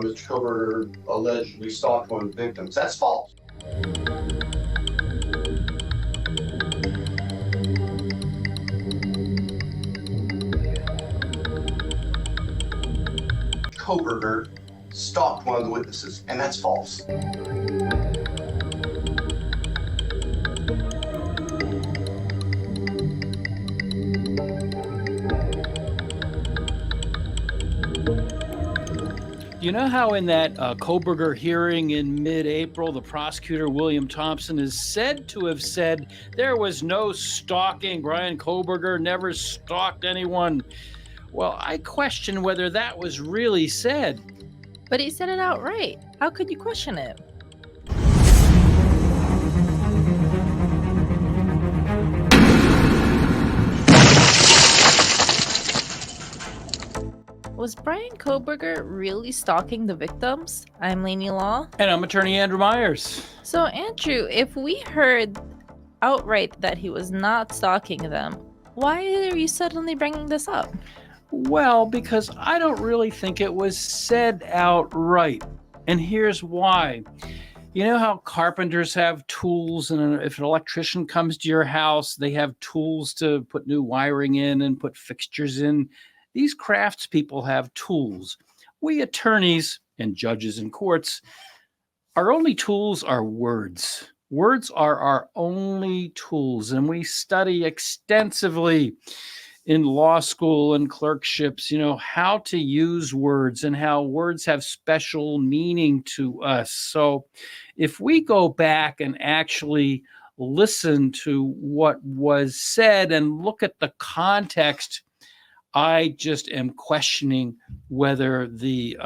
Mr. Kohberger allegedly stalked one of the victims. That's false. Kohberger stalked one of the witnesses, and that's false. You know how in that Kohberger hearing in mid-April, the prosecutor, William Thompson, is said to have said there was no stalking. Brian Kohberger never stalked anyone. Well, I question whether that was really said. But he said it outright. How could you question it? Was Brian Kohberger really stalking the victims? I'm Lainey Law. And I'm attorney Andrew Myers. So, Andrew, if we heard outright that he was not stalking them, why are you suddenly bringing this up? Well, because I don't really think it was said outright. And here's why. You know how carpenters have tools, and if an electrician comes to your house, they have tools to put new wiring in and put fixtures in. These craftspeople have tools. We attorneys and judges in courts, our only tools are words. Words are our only tools, and we study extensively in law school and clerkships, how to use words and how words have special meaning to us. So if we go back and actually listen to what was said and look at the context, I just am questioning whether the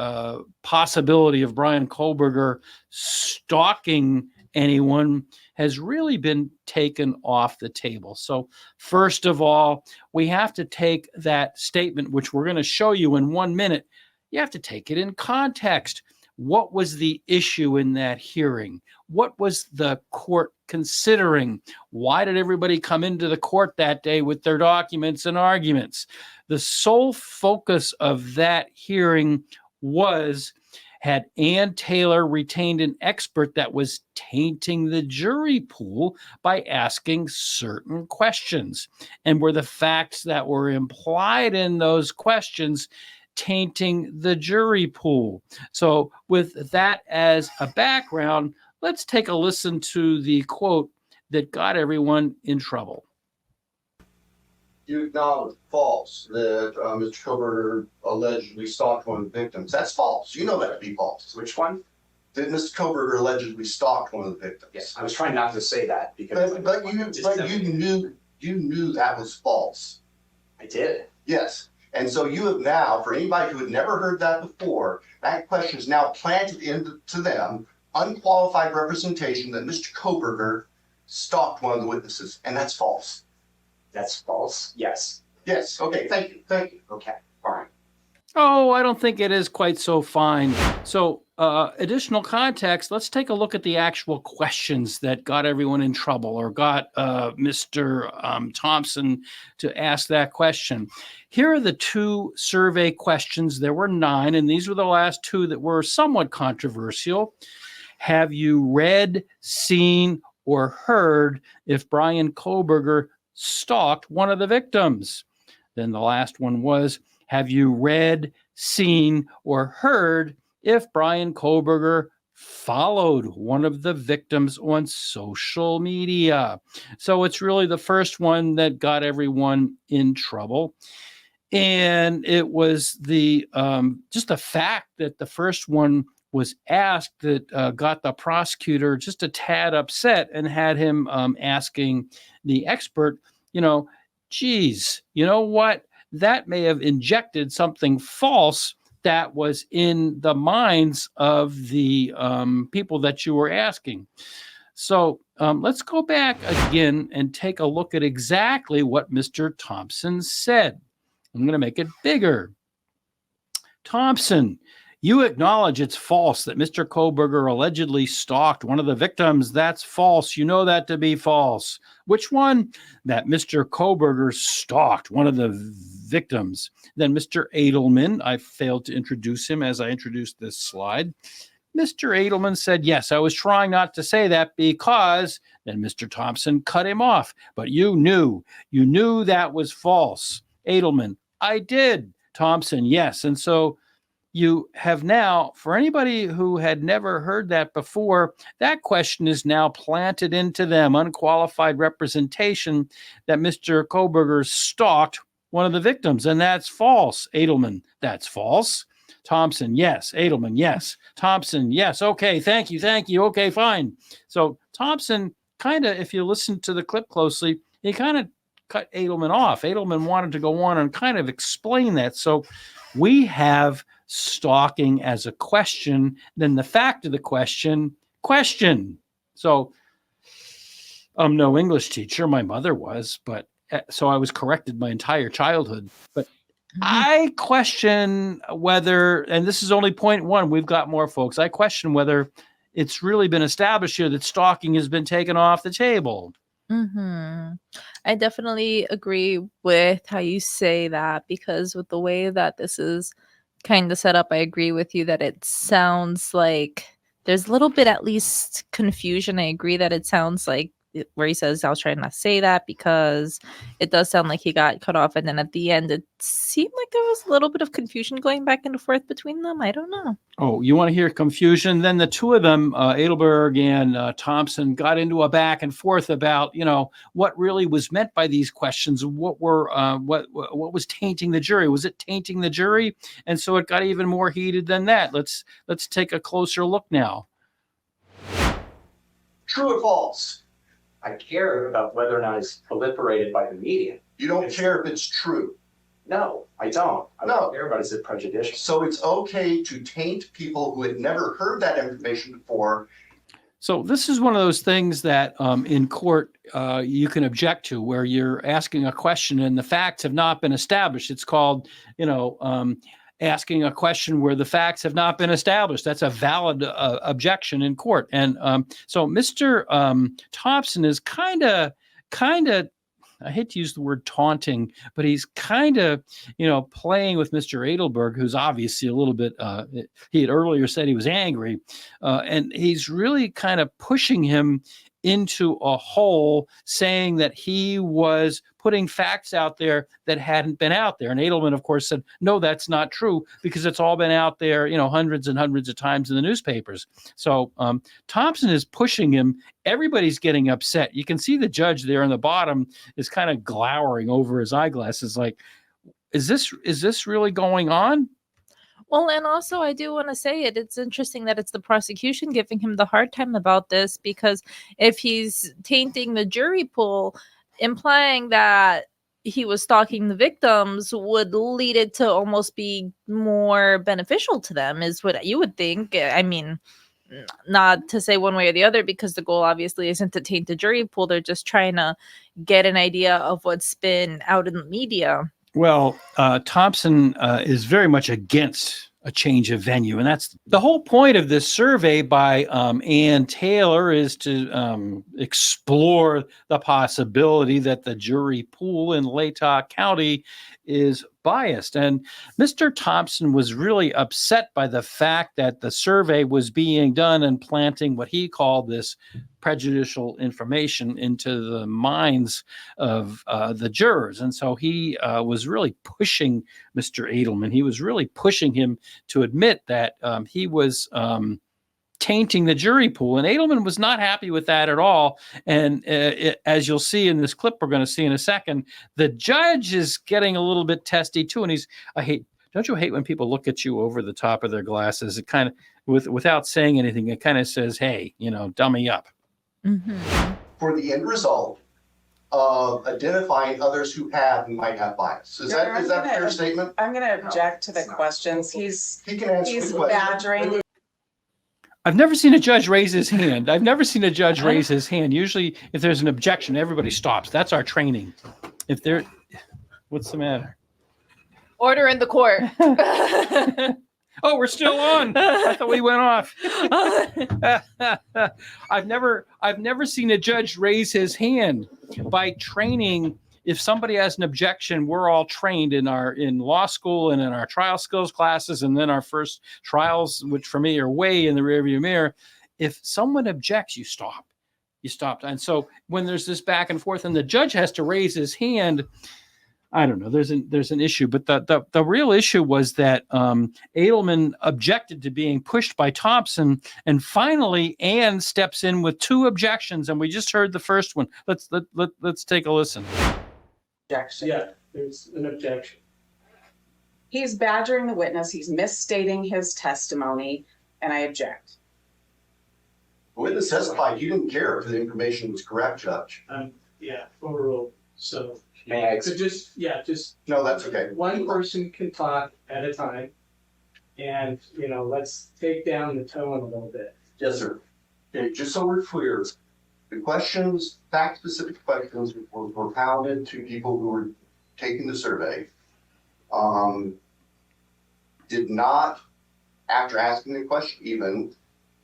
possibility of Brian Kohberger stalking anyone has really been taken off the table. So first of all, we have to take that statement, which we're going to show you in 1 minute. You have to take it in context. What was the issue in that hearing? What was the court considering? Why did everybody come into the court that day with their documents and arguments? The sole focus of that hearing was, had Ann Taylor retained an expert that was tainting the jury pool by asking certain questions? And were the facts that were implied in those questions tainting the jury pool? So with that as a background, let's take a listen to the quote that got everyone in trouble. You acknowledge false that Mr. Kohberger allegedly stalked one of the victims. That's false. You know that to be false. Which one? That Mr. Kohberger allegedly stalked one of the victims. Yes, I was trying not to say that because. But you knew that was false. I did. Yes. And so you have now, for anybody who had never heard that before, that question is now planted into them, unqualified representation that Mr. Kohberger stalked one of the witnesses, and that's false. That's false. Yes. Yes. Okay. Thank you. Okay. Fine. Oh, I don't think it is quite so fine. So additional context, let's take a look at the actual questions that got everyone in trouble or got Mr. Thompson to ask that question. Here are the two survey questions. There were 9, and these were the last 2 that were somewhat controversial. Have you read, seen, or heard if Brian Kohberger stalked one of the victims? Then the last one was, have you read, seen, or heard if Brian Kohberger followed one of the victims on social media? So it's really the first one that got everyone in trouble. And it was the just the fact that the first one was asked that got the prosecutor just a tad upset and had him asking the expert, geez, you know what? That may have injected something false that was in the minds of the people that you were asking. So let's go back again and take a look at exactly what Mr. Thompson said. I'm going to make it bigger. Thompson, You acknowledge it's false that Mr. Kohberger allegedly stalked one of the victims. That's false. You know that to be false. Which one? That Mr. Kohberger stalked one of the victims. Then Mr. Edelman, I failed to introduce him as I introduced this slide. Mr. Edelman said, yes, I was trying not to say that because, then Mr. Thompson cut him off. But you knew that was false. Edelman, I did. Thompson, yes. And so you have now, for anybody who had never heard that before, that question is now planted into them, unqualified representation that Mr. Kohberger stalked one of the victims. And that's false. Edelman, that's false. Thompson, yes. Edelman, yes. Thompson, yes. Okay, thank you. Okay, fine. So Thompson kind of, if you listen to the clip closely, he kind of cut Edelman off. Edelman wanted to go on and kind of explain that. So we have stalking as a question, then the fact of the question. So I'm no English teacher. My mother was, but so I was corrected my entire childhood. But I question whether, and this is only point one, we've got more folks. I question whether it's really been established here that stalking has been taken off the table. I definitely agree with how you say that, because with the way that this is kind of set up, I agree with you that it sounds like there's a little bit at least confusion. I agree that it sounds like where he says, I was trying not to say that, because it does sound like he got cut off. And then at the end, it seemed like there was a little bit of confusion going back and forth between them. I don't know. Oh, you want to hear confusion? Then the two of them, Edelberg and Thompson, got into a back and forth about, what really was meant by these questions. What was tainting the jury? Was it tainting the jury? And so it got even more heated than that. Let's take a closer look now. True or false? I care about whether or not it's proliferated by the media. You don't care if it's true. No, I don't. I No. don't care about is it prejudicial. So it's okay to taint people who had never heard that information before. So this is one of those things that in court you can object to, where you're asking a question and the facts have not been established. It's called, asking a question where the facts have not been established. That's a valid objection in court. And so Mr. Thompson is kind of, I hate to use the word taunting, but he's kind of, playing with Mr. Edelberg, who's obviously a little bit, he had earlier said he was angry, and he's really kind of pushing him into a hole, saying that he was putting facts out there that hadn't been out there. And Edelman, of course, said, no, that's not true, because it's all been out there, hundreds and hundreds of times in the newspapers. So Thompson is pushing him. Everybody's getting upset. You can see the judge there in the bottom is kind of glowering over his eyeglasses like, is this really going on? Well, and also I do want to say it's interesting that it's the prosecution giving him the hard time about this, because if he's tainting the jury pool, implying that he was stalking the victims would lead it to almost be more beneficial to them, is what you would think. I mean, not to say one way or the other, because the goal obviously isn't to taint the jury pool. They're just trying to get an idea of what's been out in the media. Well, Thompson is very much against a change of venue. And that's the whole point of this survey by Ann Taylor, is to explore the possibility that the jury pool in Latah County is biased. And Mr. Thompson was really upset by the fact that the survey was being done and planting what he called this prejudicial information into the minds of the jurors. And so he was really pushing Mr. Edelman. He was really pushing him to admit that he was tainting the jury pool. And Edelman was not happy with that at all. And as you'll see in this clip we're going to see in a second, the judge is getting a little bit testy too. And don't you hate when people look at you over the top of their glasses? It kind of, without saying anything, it kind of says, hey, dummy up. Mm-hmm. For the end result of identifying others who might have bias. Is that a fair statement? I'm going to object to the questions. He can answer He's the question. badgering. I've never seen a judge raise his hand. Usually, if there's an objection, everybody stops. That's our training. What's the matter? Order in the court. Oh, we're still on. I thought we went off. I've never seen a judge raise his hand. By training, if somebody has an objection, we're all trained in law school and in our trial skills classes, and then our first trials, which for me are way in the rearview mirror. If someone objects, you stop. You stopped. And so when there's this back and forth and the judge has to raise his hand, I don't know, there's an issue. But the real issue was that Edelman objected to being pushed by Thompson. And finally, Ann steps in with 2 objections. And we just heard the first one. Let's take a listen. Objection. Yeah, there's an objection. He's badgering the witness. He's misstating his testimony, and I object. The witness testified he didn't care if the information was correct, Judge. Yeah, overruled. So, May I? so just No, that's okay. one person can talk at a time, and let's take down the tone a little bit. Yes, sir. Okay, just so we're clear, the questions, fact-specific questions were propounded to people who were taking the survey. Did not, after asking the question even,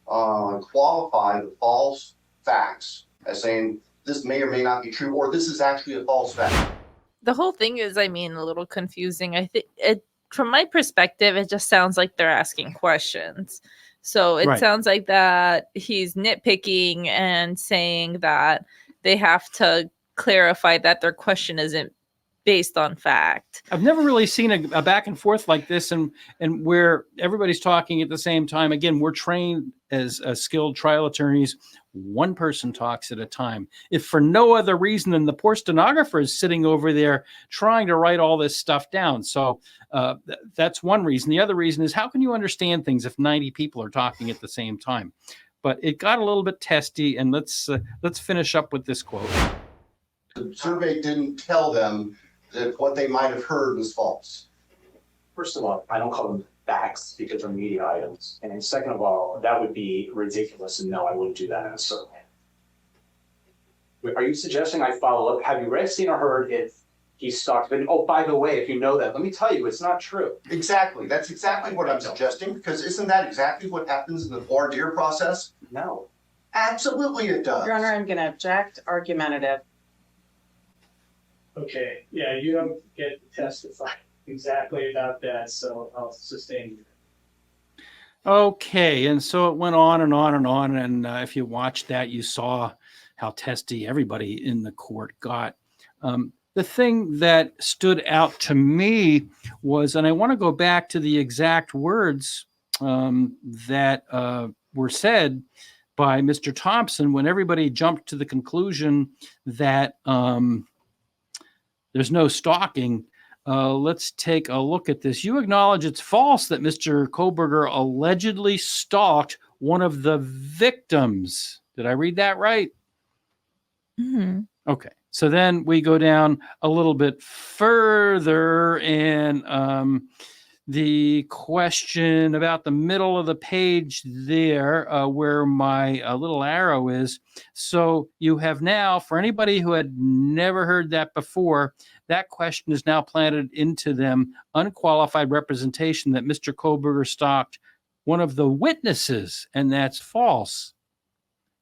qualify the false facts as saying this may or may not be true, or this is actually a false fact. The whole thing is, a little confusing. I think from my perspective, it just sounds like they're asking questions. So it Right. sounds like that he's nitpicking and saying that they have to clarify that their question isn't based on fact. I've never really seen a back and forth like this, and where everybody's talking at the same time. Again, we're trained as skilled trial attorneys. One person talks at a time. If for no other reason than the poor stenographer is sitting over there trying to write all this stuff down. So that's one reason. The other reason is, how can you understand things if 90 people are talking at the same time? But it got a little bit testy, and let's finish up with this quote. The survey didn't tell them that what they might have heard was false. First of all, I don't call them facts because they're media items. And then second of all, that would be ridiculous. And no, I wouldn't do that in a survey. Wait, are you suggesting I follow up? Have you seen or heard if he stalked? And oh, by the way, if you know that, let me tell you, it's not true. Exactly. That's exactly what I'm suggesting, because isn't that exactly what happens in the voir dire process? No. Absolutely it does. Your Honor, I'm going to object. Argumentative. Okay, yeah, you don't get to testify exactly about that, so I'll sustain you. Okay, and so it went on and on and on, and if you watched that, you saw how testy everybody in the court got. The thing that stood out to me was, and I want to go back to the exact words that were said by Mr. Thompson when everybody jumped to the conclusion that there's no stalking. Let's take a look at this. You acknowledge it's false that Mr. Kohberger allegedly stalked one of the victims. Did I read that right? Mm-hmm. Okay. So then we go down a little bit further, and the question about the middle of the page there, where my little arrow is. So you have now, for anybody who had never heard that before, that question is now planted into them, unqualified representation that Mr. Kohberger stalked one of the witnesses, and that's false.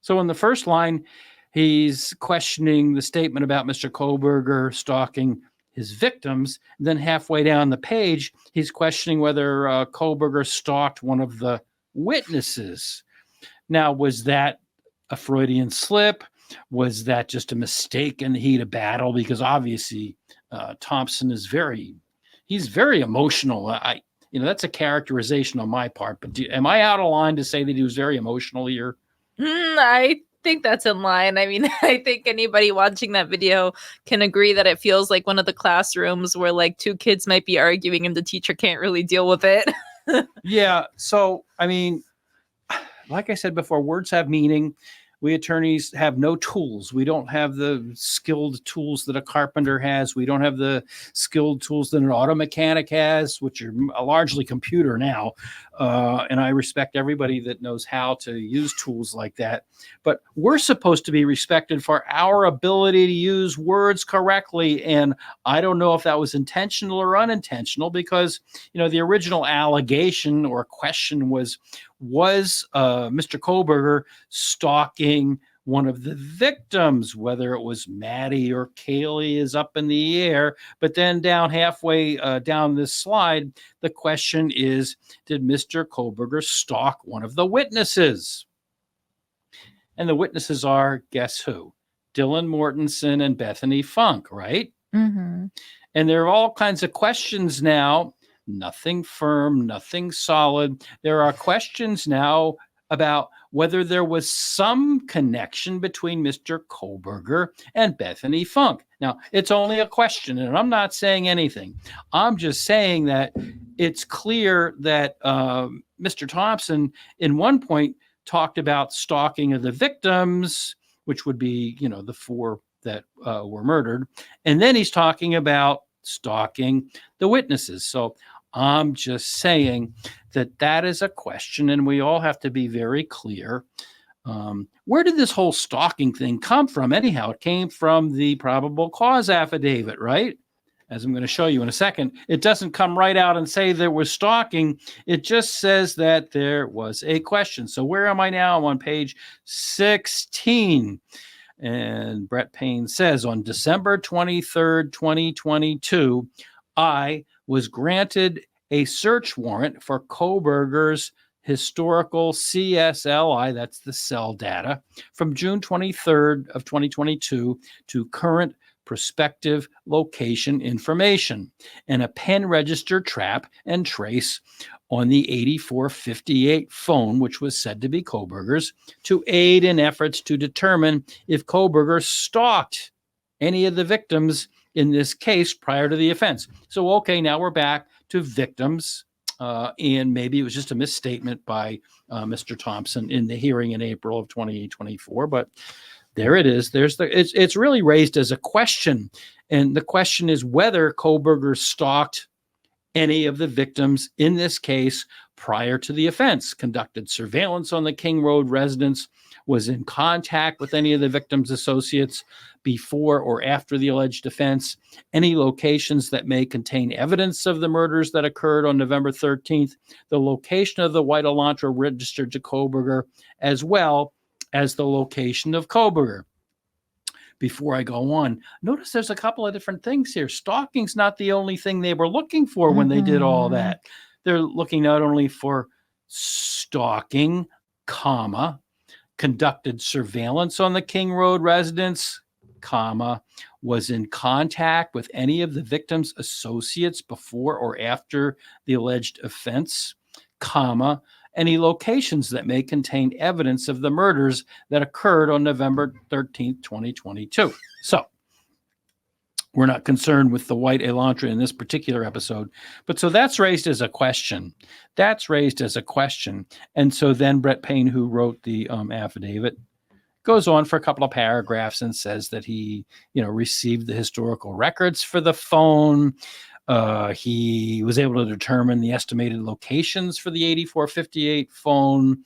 So in the first line, he's questioning the statement about Mr. Kohberger stalking his victims. And then halfway down the page, he's questioning whether Kohberger stalked one of the witnesses. Now, was that a Freudian slip? Was that just a mistake in the heat of battle? Because obviously Thompson is very emotional. That's a characterization on my part. But am I out of line to say that he was very emotional here? I think that's in line. I mean, I think anybody watching that video can agree that it feels like one of the classrooms where like 2 kids might be arguing and the teacher can't really deal with it. Yeah. So, I mean, like I said before, words have meaning. We attorneys have no tools. We don't have the skilled tools that a carpenter has. We don't have the skilled tools that an auto mechanic has, which are largely computer now. And I respect everybody that knows how to use tools like that. But we're supposed to be respected for our ability to use words correctly. And I don't know if that was intentional or unintentional, because, the original allegation or question was Mr. Kohberger stalking one of the victims? Whether it was Maddie or Kaylee is up in the air. But then down halfway down this slide, the question is, did Mr. Kohberger stalk one of the witnesses? And the witnesses are, guess who? Dylan Mortensen and Bethany Funk, right? Mm-hmm. And there are all kinds of questions now. Nothing firm, nothing solid. There are questions now about whether there was some connection between Mr. Kohberger and Bethany Funk. Now, it's only a question, and I'm not saying anything. I'm just saying that it's clear that Mr. Thompson, in one point, talked about stalking of the victims, which would be, the 4 that were murdered. And then he's talking about stalking the witnesses. So I'm just saying that is a question, and we all have to be very clear. Where did this whole stalking thing come from? Anyhow, it came from the probable cause affidavit, right? As I'm going to show you in a second. It doesn't come right out and say there was stalking. It just says that there was a question. So where am I now? I'm on page 16. And Brett Payne says, on December 23rd, 2022, I was granted a search warrant for Kohberger's historical CSLI, that's the cell data, from June 23rd of 2022 to current prospective location information, and a pen register trap and trace on the 8458 phone, which was said to be Kohberger's, to aid in efforts to determine if Kohberger stalked any of the victims in this case prior to the offense. So, okay, now we're back to victims, and maybe it was just a misstatement by Mr. Thompson in the hearing in April of 2024, but there it is. It's really raised as a question, and the question is whether Kohberger stalked any of the victims in this case prior to the offense, conducted surveillance on the King Road residence, was in contact with any of the victims' associates before or after the alleged offense, any locations that may contain evidence of the murders that occurred on November 13th, the location of the white Elantra registered to Kohberger, as well as the location of Kohberger. Before I go on, notice there's a couple of different things here. Stalking's not the only thing they were looking for when they did all that. They're looking not only for stalking, comma, conducted surveillance on the King Road residence, comma, was in contact with any of the victim's associates before or after the alleged offense, comma, any locations that may contain evidence of the murders that occurred on November 13th, 2022. So we're not concerned with the white Elantra in this particular episode, but so that's raised as a question. And so then Brett Payne, who wrote the affidavit, goes on for a couple of paragraphs and says that he, received the historical records for the phone. He was able to determine the estimated locations for the 8458 phone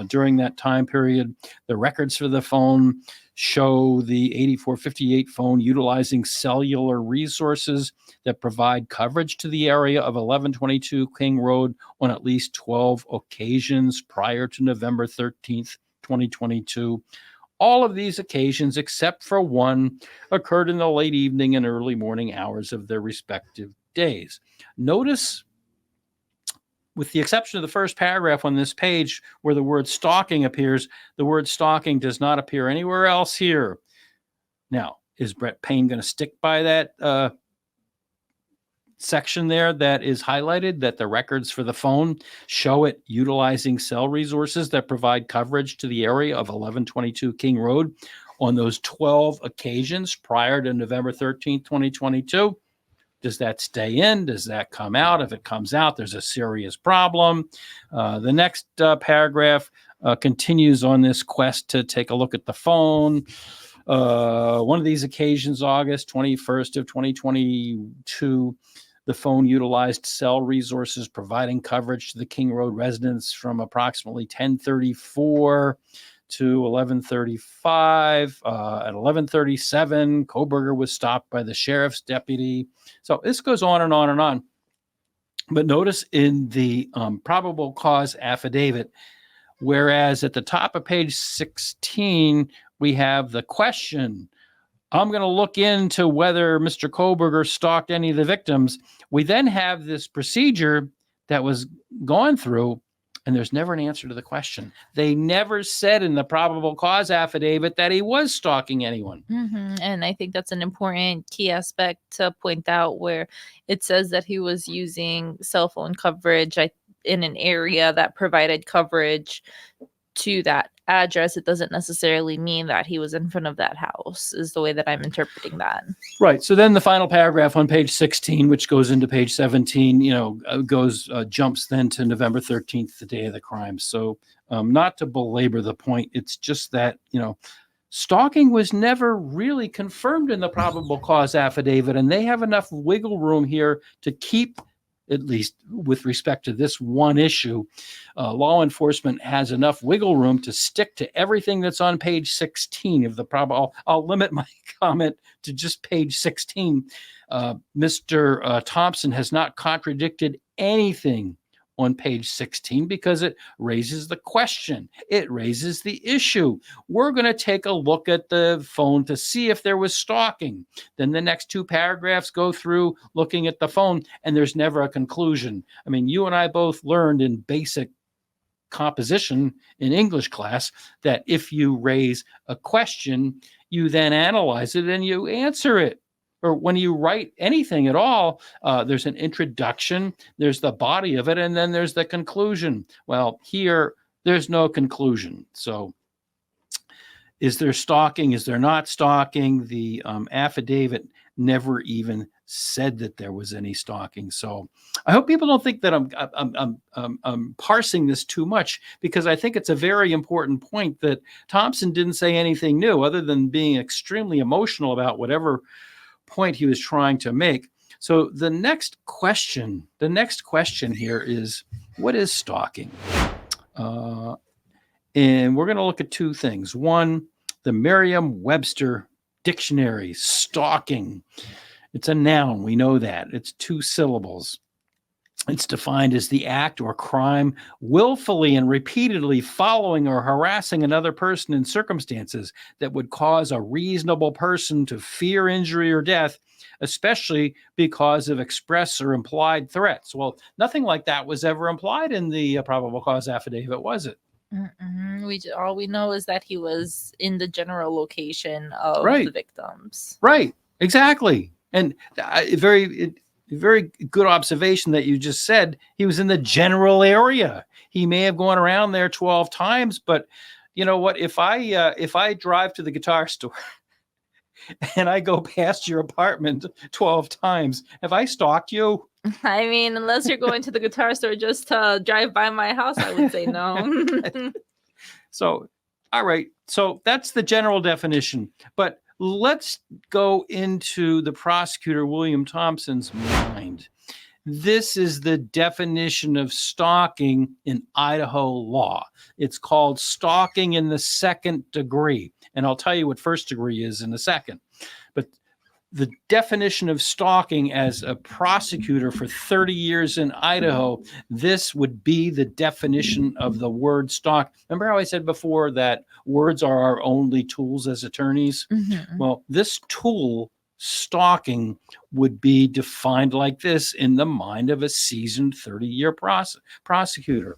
during that time period. The records for the phone show the 8458 phone utilizing cellular resources that provide coverage to the area of 1122 King Road on at least 12 occasions prior to November 13th, 2022. All of these occasions, except for one, occurred in the late evening and early morning hours of their respective days. Notice, with the exception of the first paragraph on this page where the word stalking appears, the word stalking does not appear anywhere else here. Now, is Brett Payne going to stick by that section there that is highlighted, that the records for the phone show it utilizing cell resources that provide coverage to the area of 1122 King Road on those 12 occasions prior to November 13th, 2022? Does that stay in? Does that come out? If it comes out, there's a serious problem. The next paragraph continues on this quest to take a look at the phone. One of these occasions, August 21st of 2022, the phone utilized cell resources, providing coverage to the King Road residents from approximately 10:34 to 11:35. At 11:37, Kohberger was stopped by the sheriff's deputy. So this goes on and on and on. But notice in the probable cause affidavit, whereas at the top of page 16, we have the question, I'm going to look into whether Mr. Kohberger stalked any of the victims. We then have this procedure that was gone through, and there's never an answer to the question. They never said in the probable cause affidavit that he was stalking anyone. And I think that's an important key aspect to point out, where it says that he was using cell phone coverage in an area that provided coverage to that address. It doesn't necessarily mean that he was in front of that house, is the way that I'm interpreting that. Right. So then the final paragraph on page 16, which goes into page 17, jumps then to November 13th, the day of the crime. So not to belabor the point, it's just that, stalking was never really confirmed in the probable cause affidavit, and they have enough wiggle room here to keep, at least with respect to this one issue, law enforcement has enough wiggle room to stick to everything that's on page 16 of the probable. I'll limit my comment to just page 16. Mr. Thompson has not contradicted anything on page 16 because it raises the question. It raises the issue. We're going to take a look at the phone to see if there was stalking. Then the next two paragraphs go through looking at the phone, and there's never a conclusion. I mean, you and I both learned in basic composition in English class that if you raise a question, you then analyze it and you answer it. Or when you write anything at all, there's an introduction, there's the body of it, and then there's the conclusion. Well, here, there's no conclusion. So is there stalking? Is there not stalking? The affidavit never even said that there was any stalking. So I hope people don't think that I'm parsing this too much, because I think it's a very important point that Thompson didn't say anything new other than being extremely emotional about whatever point he was trying to make. So the next question here is, what is stalking? And we're going to look at two things. One, the Merriam-Webster dictionary, stalking. It's a noun. We know that. It's 2 syllables. It's defined as the act or crime willfully and repeatedly following or harassing another person in circumstances that would cause a reasonable person to fear injury or death, especially because of express or implied threats. Well, nothing like that was ever implied in the probable cause affidavit, was it? All we know is that he was in the general location of the victims. Right. Exactly. And very good observation that you just said. He was in the general area. He may have gone around there 12 times, but you know what? If I drive to the guitar store and I go past your apartment 12 times, have I stalked you? I mean, unless you're going to the guitar store just to drive by my house, I would say no. So, all right. So that's the general definition. But let's go into the prosecutor, William Thompson's mind. This is the definition of stalking in Idaho law. It's called stalking in the second degree. And I'll tell you what first degree is in a second. But the definition of stalking as a prosecutor for 30 years in Idaho, this would be the definition of the word stalk. Remember how I said before that words are our only tools as attorneys? Mm-hmm. Well, this tool, stalking, would be defined like this in the mind of a seasoned 30-year prosecutor.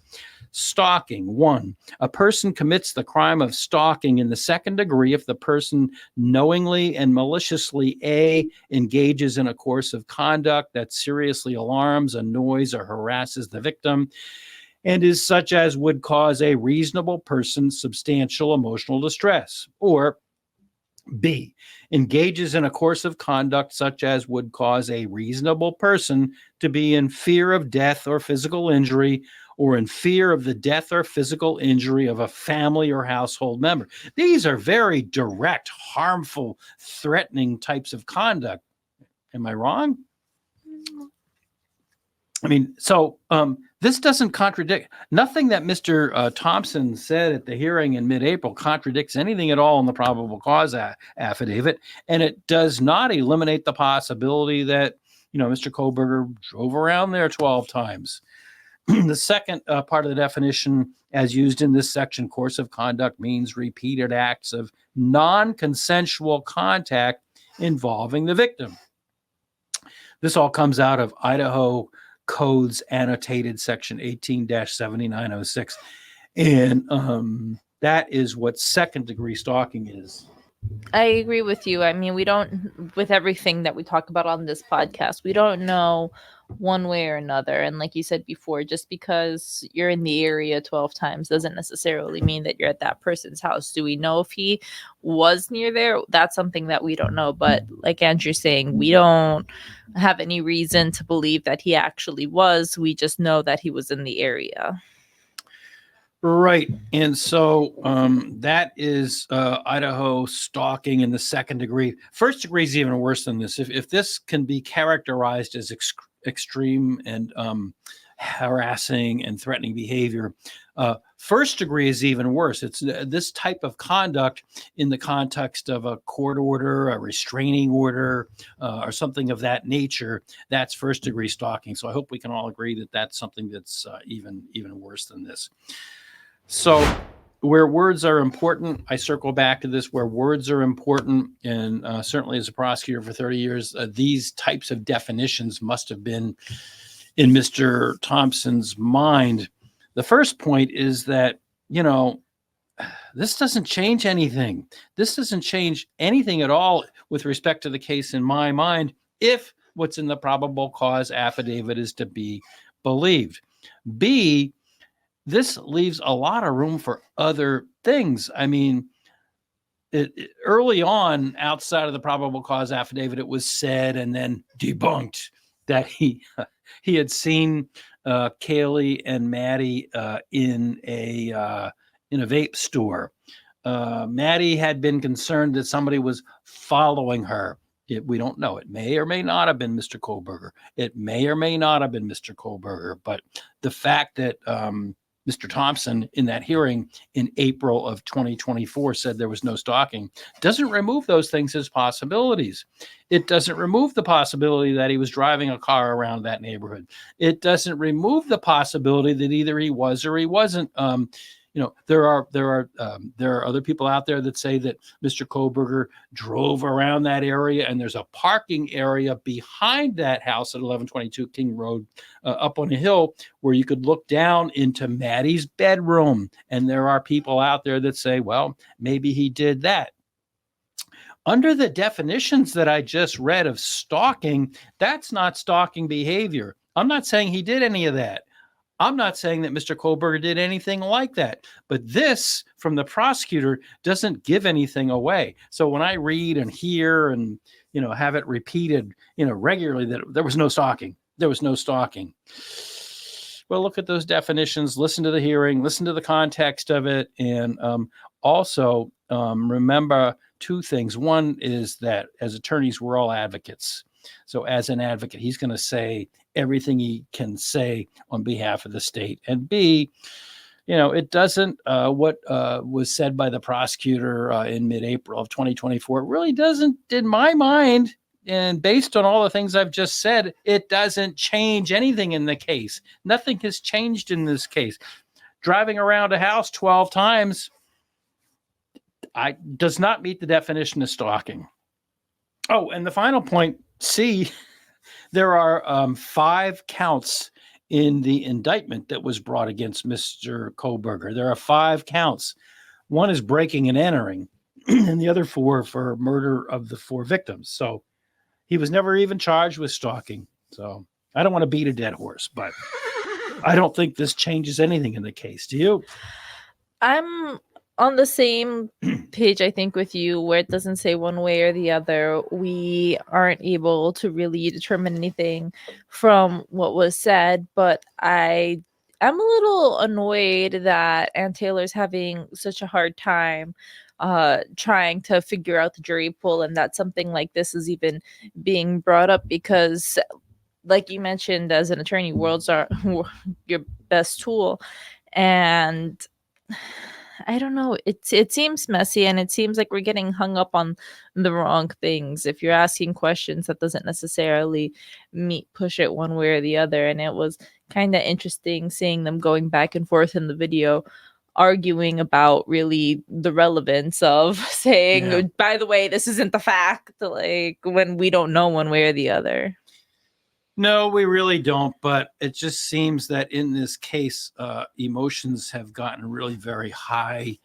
Stalking. 1, a person commits the crime of stalking in the second degree if the person knowingly and maliciously A, engages in a course of conduct that seriously alarms, annoys, or harasses the victim, and is such as would cause a reasonable person substantial emotional distress, or B, engages in a course of conduct such as would cause a reasonable person to be in fear of death or physical injury, or in fear of the death or physical injury of a family or household member. These are very direct, harmful, threatening types of conduct. Am I wrong? I mean, so this doesn't contradict, nothing that Mr. Thompson said at the hearing in mid-April contradicts anything at all in the probable cause affidavit, and it does not eliminate the possibility that, Mr. Kohberger drove around there 12 times. The second part of the definition, as used in this section, course of conduct means repeated acts of non-consensual contact involving the victim. This all comes out of Idaho Codes annotated section 18-7906. And that is what second-degree stalking is. I agree with you. I mean, we don't, with everything that we talk about on this podcast, we don't know one way or another. And like you said before, just because you're in the area 12 times doesn't necessarily mean that you're at that person's house. Do we know if he was near there? That's something that we don't know. But like Andrew's saying, we don't have any reason to believe that he actually was. We just know that he was in the area. Right. And so that is Idaho stalking in the second degree. First degree is even worse than this. If this can be characterized as extreme and harassing and threatening behavior, first degree is even worse. It's this type of conduct in the context of a court order, a restraining order, or something of that nature. That's first degree stalking. So I hope we can all agree that that's something that's even worse than this. So where words are important, I circle back to this, where words are important, and certainly as a prosecutor for 30 years, these types of definitions must have been in Mr. Thompson's mind. The first point is that, this doesn't change anything. This doesn't change anything at all with respect to the case in my mind, if what's in the probable cause affidavit is to be believed. B, this leaves a lot of room for other things. I mean, early on, outside of the probable cause affidavit, it was said and then debunked that he had seen Kaylee and Maddie in a vape store. Maddie had been concerned that somebody was following her. We don't know. It may or may not have been Mr. Kohberger. It may or may not have been Mr. Kohberger. But the fact that Mr. Thompson in that hearing in April of 2024 said there was no stalking doesn't remove those things as possibilities. It doesn't remove the possibility that he was driving a car around that neighborhood. It doesn't remove the possibility that either he was or he wasn't. There are other people out there that say that Mr. Kohberger drove around that area, and there's a parking area behind that house at 1122 King Road, up on a hill where you could look down into Maddie's bedroom. And there are people out there that say, well, maybe he did that. Under the definitions that I just read of stalking, that's not stalking behavior. I'm not saying he did any of that. I'm not saying that Mr. Kohberger did anything like that, but this from the prosecutor doesn't give anything away. So when I read and hear and, have it repeated, regularly that there was no stalking, Well, look at those definitions, listen to the hearing, listen to the context of it. And also remember two things. One is that as attorneys, we're all advocates. So as an advocate, he's going to say everything he can say on behalf of the state. And B, it doesn't, what was said by the prosecutor in mid-April of 2024, it really doesn't, in my mind, and based on all the things I've just said, it doesn't change anything in the case. Nothing has changed in this case. Driving around a house 12 times does not meet the definition of stalking. Oh, and the final point, C, there are 5 counts in the indictment that was brought against Mr. Kohberger. There are 5 counts. One is breaking and entering, and the other 4 for murder of the 4 victims. So he was never even charged with stalking. So I don't want to beat a dead horse, but I don't think this changes anything in the case. Do you? I'm on the same page, I think, with you, where it doesn't say one way or the other. We aren't able to really determine anything from what was said, but I'm a little annoyed that Ann Taylor's having such a hard time trying to figure out the jury pool, and that something like this is even being brought up because, like you mentioned, as an attorney, words are your best tool. And I don't know, it seems messy, and it seems like we're getting hung up on the wrong things. If you're asking questions, that doesn't necessarily push it one way or the other. And it was kind of interesting seeing them going back and forth in the video, arguing about really the relevance of saying, Yeah. by the way, this isn't the fact, like, when we don't know one way or the other. No, we really don't. But it just seems that in this case, emotions have gotten really very high.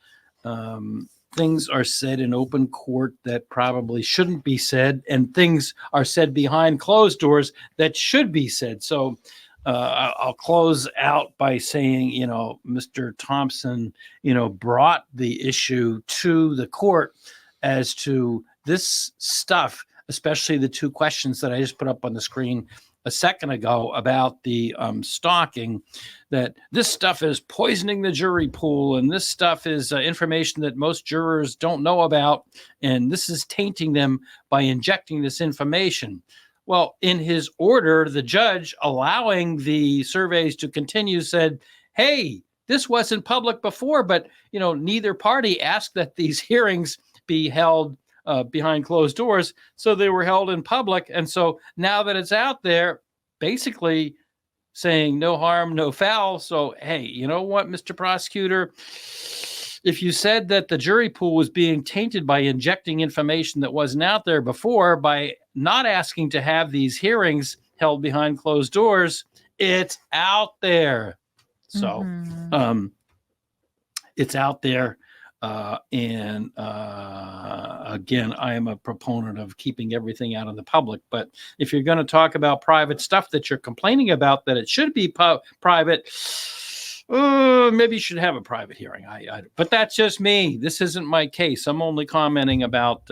Things are said in open court that probably shouldn't be said, and things are said behind closed doors that should be said. So I'll close out by saying, Mr. Thompson, brought the issue to the court as to this stuff, especially the two questions that I just put up on the screen a second ago about the stalking, that this stuff is poisoning the jury pool, and this stuff is information that most jurors don't know about, and this is tainting them by injecting this information. Well, in his order, the judge allowing the surveys to continue said, hey, this wasn't public before, but neither party asked that these hearings be held behind closed doors, so they were held in public. And so now that it's out there, basically saying no harm, no foul. So, hey, you know what, Mr. Prosecutor, if you said that the jury pool was being tainted by injecting information that wasn't out there before, by not asking to have these hearings held behind closed doors, it's out there. So it's out there. And again, I am a proponent of keeping everything out of the public. But if you're going to talk about private stuff that you're complaining about, that it should be private, maybe you should have a private hearing. But that's just me. This isn't my case. I'm only commenting about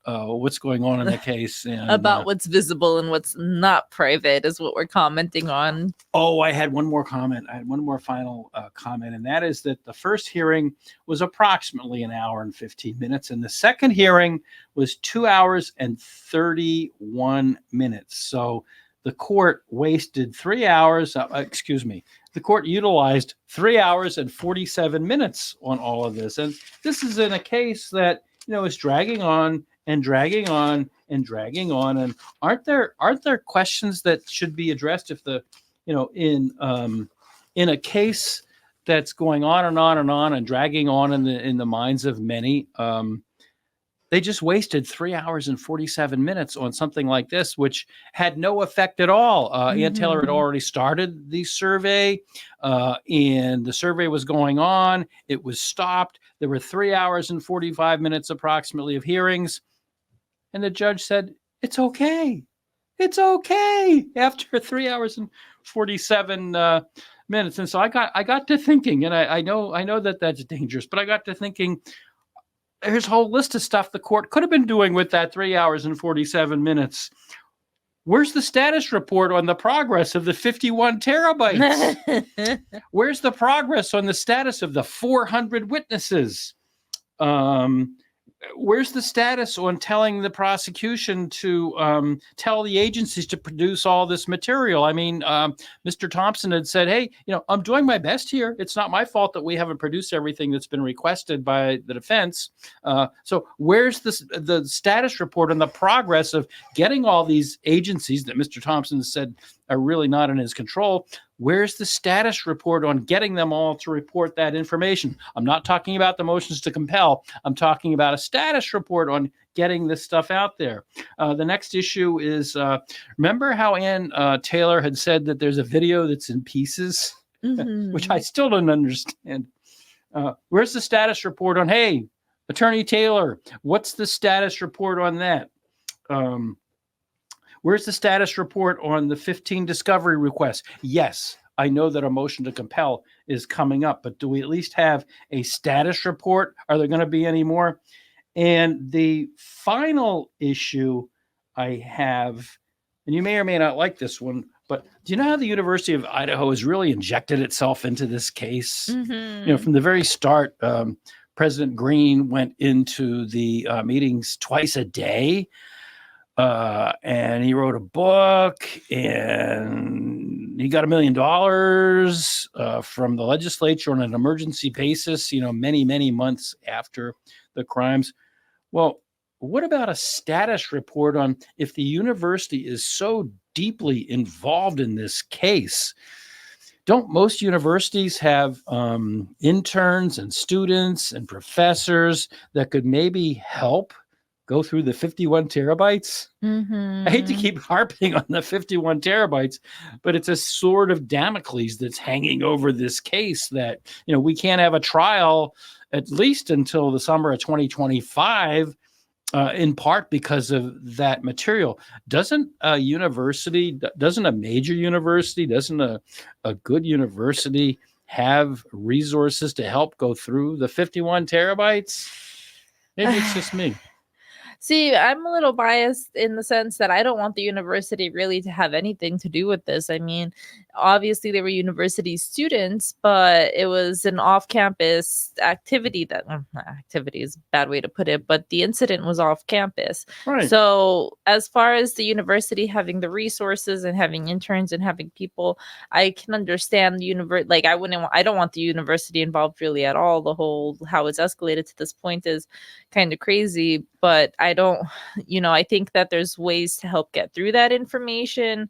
what's going on in the case. And, about what's visible and what's not private is what we're commenting on. Oh, I had one more comment. I had one more final comment, and that is that the first hearing was approximately an hour and 15 minutes, and the second hearing was 2 hours and 31 minutes. So the court wasted 3 hours. The court utilized 3 hours and 47 minutes on all of this. And this is in a case that, is dragging on and dragging on and dragging on. And aren't there questions that should be addressed if in a case that's going on and on and on and dragging on in the minds of many, they just wasted 3 hours and 47 minutes on something like this, which had no effect at all. Ann Taylor had already started the survey, and the survey was going on. It was stopped. There were 3 hours and 45 minutes approximately of hearings. And the judge said, it's okay. It's okay. After 3 hours and 47 minutes. And so I got to thinking, and I know that that's dangerous, but I got to thinking, there's a whole list of stuff the court could have been doing with that 3 hours and 47 minutes. Where's the status report on the progress of the 51 terabytes? Where's the progress on the status of the 400 witnesses? Where's the status on telling the prosecution to tell the agencies to produce all this material? I mean, Mr. Thompson had said, hey, I'm doing my best here. It's not my fault that we haven't produced everything that's been requested by the defense. So where's the status report on the progress of getting all these agencies that Mr. Thompson said are really not in his control? Where's the status report on getting them all to report that information? I'm not talking about the motions to compel. I'm talking about a status report on getting this stuff out there. The next issue is, remember how Ann Taylor had said that there's a video that's in pieces, which I still don't understand. Where's the status report on, hey, Attorney Taylor, what's the status report on that? Where's the status report on the 15 discovery requests? Yes, I know that a motion to compel is coming up, but do we at least have a status report? Are there going to be any more? And the final issue I have, and you may or may not like this one, but do you know how the University of Idaho has really injected itself into this case? From the very start, President Green went into the meetings twice a day, and he wrote a book, and he got $1 million from the legislature on an emergency basis, many, many months after the crimes. Well, what about a status report on if the university is so deeply involved in this case? Don't most universities have interns and students and professors that could maybe help go through the 51 terabytes? I hate to keep harping on the 51 terabytes, but it's a sword of Damocles that's hanging over this case that, we can't have a trial at least until the summer of 2025. In part because of that material. Doesn't a major university, doesn't a good university have resources to help go through the 51 terabytes? Maybe it's just me. See, I'm a little biased in the sense that I don't want the university really to have anything to do with this. I mean, obviously they were university students, but it was an off-campus activity activity is a bad way to put it, but the incident was off campus. Right. So as far as the university having the resources and having interns and having people, I can understand the university. Like I don't want the university involved really at all. The whole, how it's escalated to this point is kind of crazy, but I don't, I think that there's ways to help get through that information.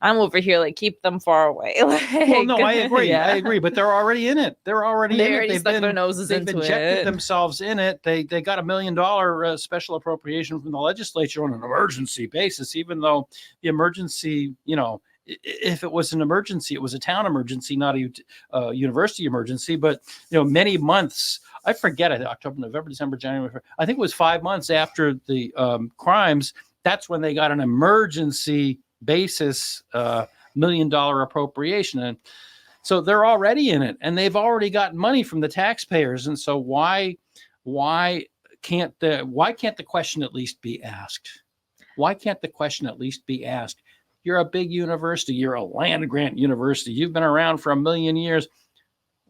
I'm over here like keep them far away. Well, no, I agree. Yeah. I agree, but they're already in it. They already stuck their noses they've into injected it. themselves in it. They got $1 million special appropriation from the legislature on an emergency basis, even though the emergency, if it was an emergency, it was a town emergency, not a university emergency. But many months, I forget it, October, November, December, January. I think it was 5 months after the crimes. That's when they got an emergency basis $1 million appropriation, and so they're already in it, and they've already gotten money from the taxpayers. And so why can't the question at least be asked? Why can't the question at least be asked? You're a big university. You're a land grant university. You've been around for 1 million years.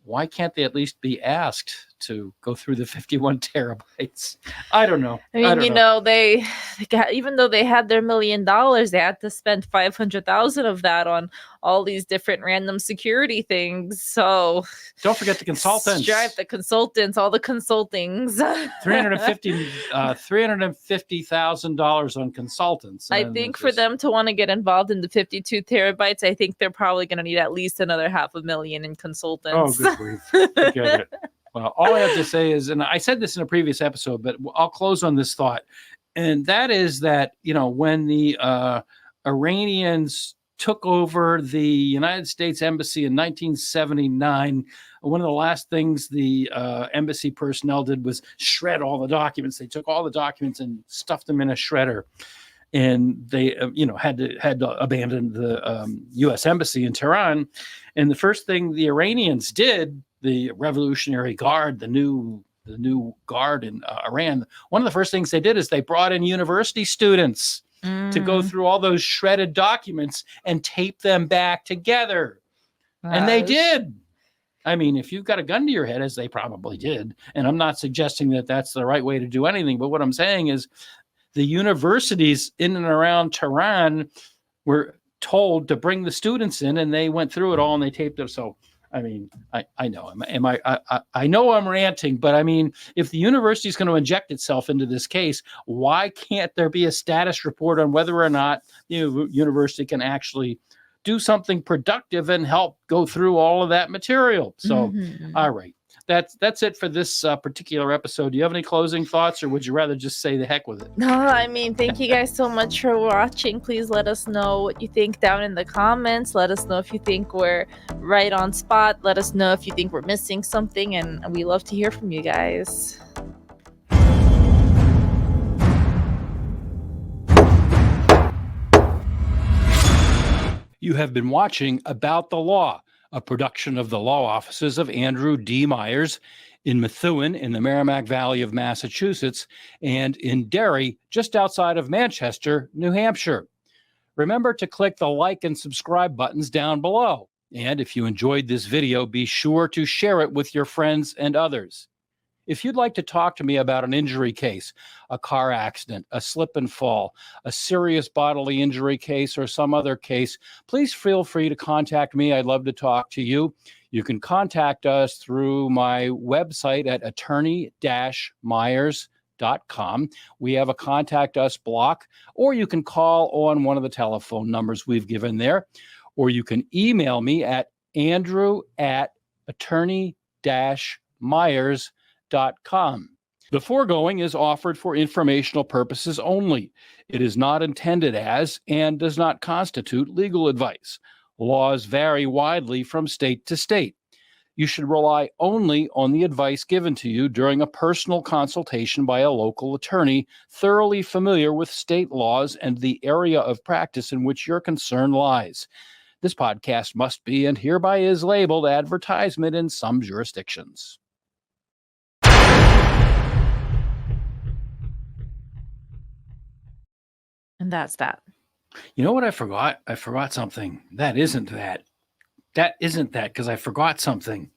Why can't they at least be asked to go through the 51 terabytes? I don't know. I mean, they got, even though they had their $1 million, they had to spend 500,000 of that on all these different random security things. So don't forget the consultants. Stripe, the consultants, all the consultings. $350,000 on consultants. I think for them to want to get involved in the 52 terabytes, I think they're probably going to need at least another $500,000 in consultants. Oh, good grief. Forget it. Well, all I have to say is, and I said this in a previous episode, but I'll close on this thought. And that is that, when the Iranians took over the United States Embassy in 1979, one of the last things the embassy personnel did was shred all the documents. They took all the documents and stuffed them in a shredder. And they, had to abandon the U.S. Embassy in Tehran. And the first thing the Iranians did, the Revolutionary Guard, the new guard in Iran, one of the first things they did is they brought in university students to go through all those shredded documents and tape them back together. And they did. I mean, if you've got a gun to your head, as they probably did, and I'm not suggesting that that's the right way to do anything, but what I'm saying is the universities in and around Tehran were told to bring the students in, and they went through it all and they taped it. So, I mean, I know, I know I'm ranting, but I mean, if the university is going to inject itself into this case, why can't there be a status report on whether or not the university can actually do something productive and help go through all of that material? So, all right. That's it for this particular episode. Do you have any closing thoughts, or would you rather just say the heck with it? No, I mean, thank you guys so much for watching. Please let us know what you think down in the comments. Let us know if you think we're right on spot. Let us know if you think we're missing something, and we love to hear from you guys. You have been watching About the Law, a production of the law offices of Andrew D. Myers in Methuen in the Merrimack Valley of Massachusetts and in Derry, just outside of Manchester, New Hampshire. Remember to click the like and subscribe buttons down below. And if you enjoyed this video, be sure to share it with your friends and others. If you'd like to talk to me about an injury case, a car accident, a slip and fall, a serious bodily injury case, or some other case, please feel free to contact me. I'd love to talk to you. You can contact us through my website at attorney-myers.com. We have a contact us block, or you can call on one of the telephone numbers we've given there, or you can email me at andrew@attorney-myers.com. The foregoing is offered for informational purposes only. It is not intended as and does not constitute legal advice. Laws vary widely from state to state. You should rely only on the advice given to you during a personal consultation by a local attorney thoroughly familiar with state laws and the area of practice in which your concern lies. This podcast must be and hereby is labeled advertisement in some jurisdictions. And that's that. You know what I forgot? I forgot something. That isn't that. That isn't that, because I forgot something.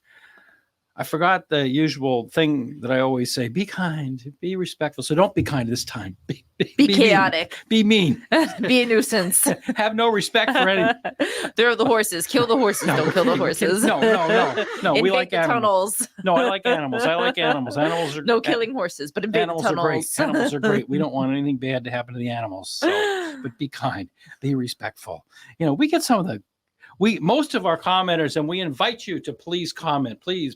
I forgot the usual thing that I always say: be kind, be respectful. So don't be kind this time. Be mean. chaotic. Be mean. Be a nuisance. Have no respect for any. Throw the horses. Kill the horses. Don't kill the horses. No. We Invade like the animals. tunnels. No, I like animals. Animals are No killing horses, but invade the animals are great. tunnels. Animals are great. We don't want anything bad to happen to the animals. So, but be kind, be respectful. You know, we get some of the most of our commenters, and we invite you to please comment, please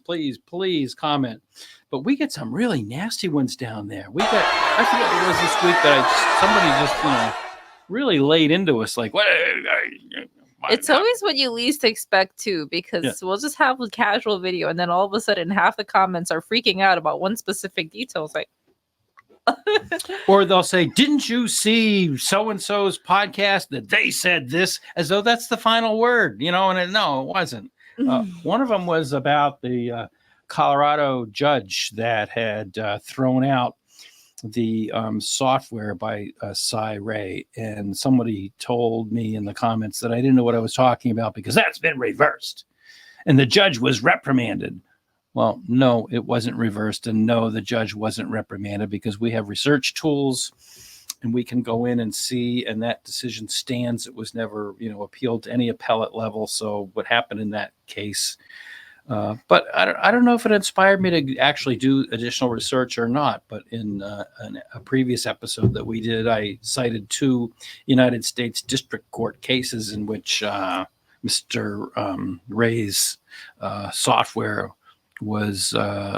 comment. But we get some really nasty ones down there. I forget what it was this week that somebody just, really laid into us like, what? It's always what you least expect too, because we'll just have a casual video, and then all of a sudden, half the comments are freaking out about one specific detail. It's like, or they'll say, didn't you see so-and-so's podcast that they said this, as though that's the final word, and no, it wasn't. One of them was about the Colorado judge that had thrown out the software by Cy Ray, and somebody told me in the comments that I didn't know what I was talking about because that's been reversed, and the judge was reprimanded. Well, no, it wasn't reversed, and no, the judge wasn't reprimanded, because we have research tools and we can go in and see, and that decision stands. It was never, appealed to any appellate level. So what happened in that case? But I don't know if it inspired me to actually do additional research or not. But in a previous episode that we did, I cited 2 United States District Court cases in which Mr. Ray's software was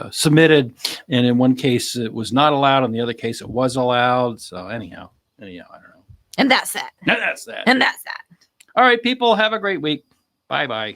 submitted, and in one case it was not allowed, in the other case it was allowed. So anyhow, I don't know. and that's that. That's that. And that's that. All right, people, have a great week. Bye. Bye.